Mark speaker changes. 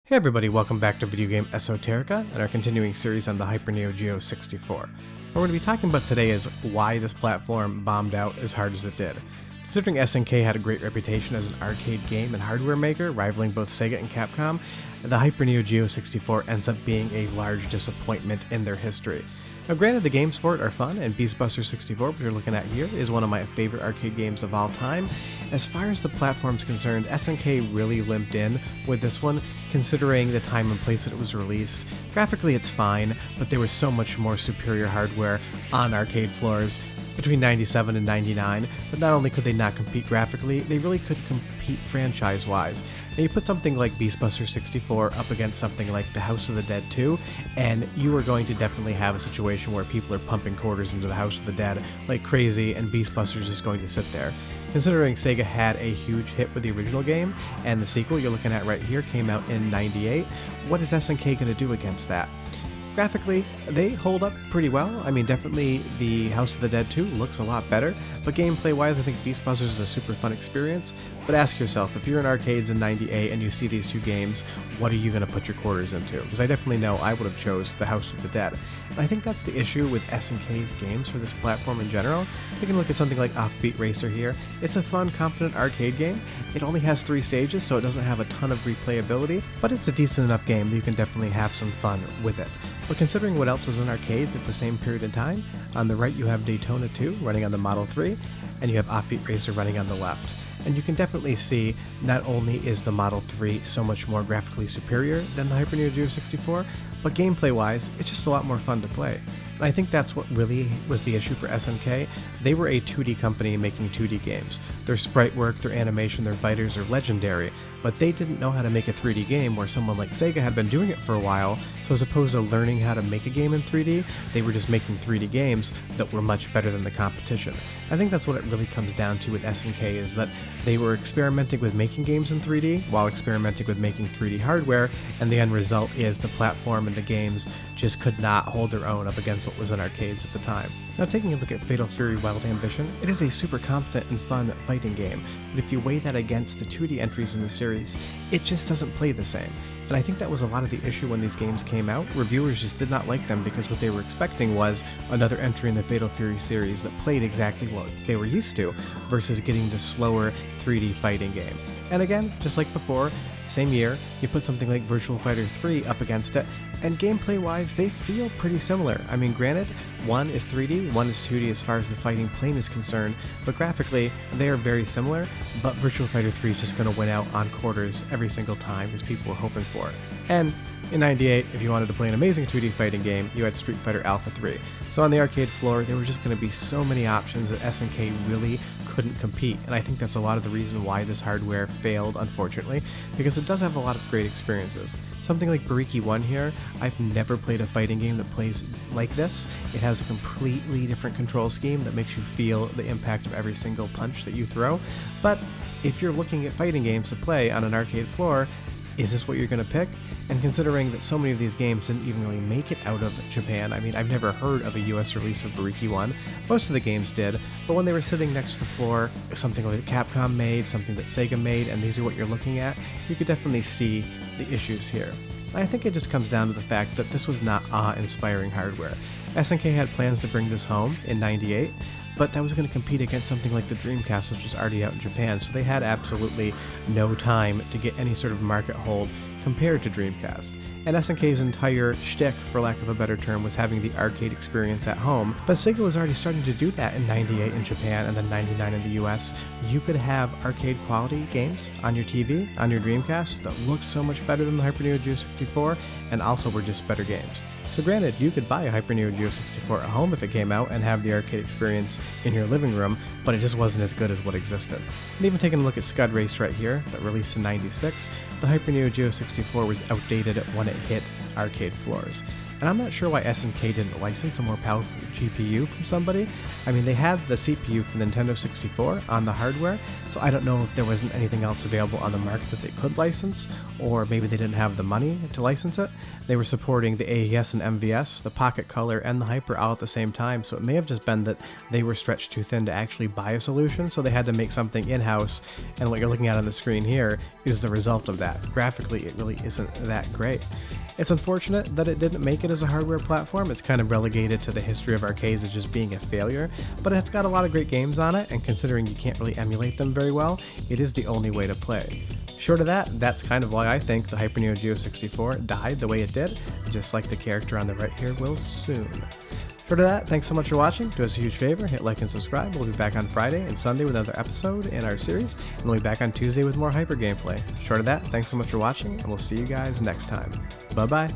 Speaker 1: Hey everybody, welcome back to Video Game Esoterica and our continuing series on the Hyper Neo Geo 64. What we're going to be talking about today is why this platform bombed out as hard as it did. Considering SNK had a great reputation as an arcade game and hardware maker, rivaling both Sega and Capcom, the Hyper Neo Geo 64 ends up being a large disappointment in their history. Now granted, the games for it are fun, and Beast Buster 64, which you're looking at here, is one of my favorite arcade games of all time. As far as the platform's concerned, SNK really limped in with this one, considering the time and place that it was released. Graphically it's fine, but there was so much more superior hardware on arcade floors between 97 and 99, but not only could they not compete graphically, they really couldn't compete franchise-wise. Now you put something like Beast Buster 64 up against something like The House of the Dead 2, and you are going to definitely have a situation where people are pumping quarters into The House of the Dead like crazy, and Beast Buster's just going to sit there. Considering Sega had a huge hit with the original game, and the sequel you're looking at right here came out in 98, what is SNK going to do against that? Graphically, they hold up pretty well. I mean, definitely the House of the Dead 2 looks a lot better, but gameplay-wise, I think Beast Busters is a super fun experience. But ask yourself, if you're in arcades in 98 and you see these two games, what are you going to put your quarters into? Because I definitely know I would have chose the House of the Dead. And I think that's the issue with SNK's games for this platform in general. You can look at something like Offbeat Racer here. It's a fun, competent arcade game. It only has 3 stages, so it doesn't have a ton of replayability, but it's a decent enough game that you can definitely have some fun with it. But considering what else was in arcades at the same period in time, on the right you have Daytona 2 running on the Model 3, and you have Offbeat Racer running on the left. And you can definitely see not only is the Model 3 so much more graphically superior than the Hyper Neo Geo 64, but gameplay-wise, it's just a lot more fun to play. And I think that's what really was the issue for SNK. They were a 2D company making 2D games. Their sprite work, their animation, their fighters are legendary, but they didn't know how to make a 3D game where someone like Sega had been doing it for a while, so as opposed to learning how to make a game in 3D, they were just making 3D games that were much better than the competition. I think that's what it really comes down to with SNK, is that they were experimenting with making games in 3D while experimenting with making 3D hardware, and the end result is the platform and the games just could not hold their own up against what was in arcades at the time. Now taking a look at Fatal Fury Wild Ambition, it is a super competent and fun fighting game, but if you weigh that against the 2D entries in the series, it just doesn't play the same. And I think that was a lot of the issue when these games came out. Reviewers just did not like them because what they were expecting was another entry in the Fatal Fury series that played exactly what they were used to, versus getting the slower 3D fighting game. And again, just like before, same year, you put something like Virtua Fighter 3 up against it, and gameplay-wise, they feel pretty similar. I mean, granted, one is 3D, one is 2D as far as the fighting plane is concerned, but graphically, they are very similar, but Virtua Fighter 3 is just going to win out on quarters every single time, as people were hoping for it. And in 98, if you wanted to play an amazing 2D fighting game, you had Street Fighter Alpha 3. So on the arcade floor, there were just going to be so many options that SNK really couldn't compete, and I think that's a lot of the reason why this hardware failed, unfortunately, because it does have a lot of great experiences. Something like Bariki 1 here, I've never played a fighting game that plays like this. It has a completely different control scheme that makes you feel the impact of every single punch that you throw, but if you're looking at fighting games to play on an arcade floor, is this what you're going to pick? And considering that so many of these games didn't even really make it out of Japan, I mean, I've never heard of a US release of Bariki 1. Most of the games did, but when they were sitting next to the floor, something like Capcom made, something that Sega made, and these are what you're looking at, you could definitely see the issues here. And I think it just comes down to the fact that this was not awe-inspiring hardware. SNK had plans to bring this home in 98, but that was going to compete against something like the Dreamcast, which was already out in Japan, so they had absolutely no time to get any sort of market hold compared to Dreamcast. And SNK's entire shtick, for lack of a better term, was having the arcade experience at home, but Sega was already starting to do that in 98 in Japan and then 99 in the US. You could have arcade quality games on your TV, on your Dreamcast, that looked so much better than the Hyper Neo Geo 64, and also were just better games. So granted, you could buy a Hyper Neo Geo 64 at home if it came out and have the arcade experience in your living room, but it just wasn't as good as what existed. And even taking a look at Scud Race right here, that released in 96, the Hyper Neo Geo 64 was outdated when it hit arcade floors. And I'm not sure why SNK didn't license a more powerful GPU from somebody. I mean, they had the CPU from the Nintendo 64 on the hardware, so I don't know if there wasn't anything else available on the market that they could license, or maybe they didn't have the money to license it. They were supporting the AES and MVS, the Pocket Color, and the Hyper all at the same time, so it may have just been that they were stretched too thin to actually buy a solution, so they had to make something in-house, and what you're looking at on the screen here is the result of that. Graphically, it really isn't that great. It's unfortunate that it didn't make it as a hardware platform. It's kind of relegated to the history of arcades as just being a failure, but it's got a lot of great games on it, and considering you can't really emulate them very well, it is the only way to play. Short of that, that's kind of why I think the Hyper Neo Geo 64 died the way it did, just like the character on the right here will soon. Short of that, thanks so much for watching. Do us a huge favor, hit like and subscribe. We'll be back on Friday and Sunday with another episode in our series, and we'll be back on Tuesday with more Hyper gameplay. Short of that, thanks so much for watching, and we'll see you guys next time. Bye-bye.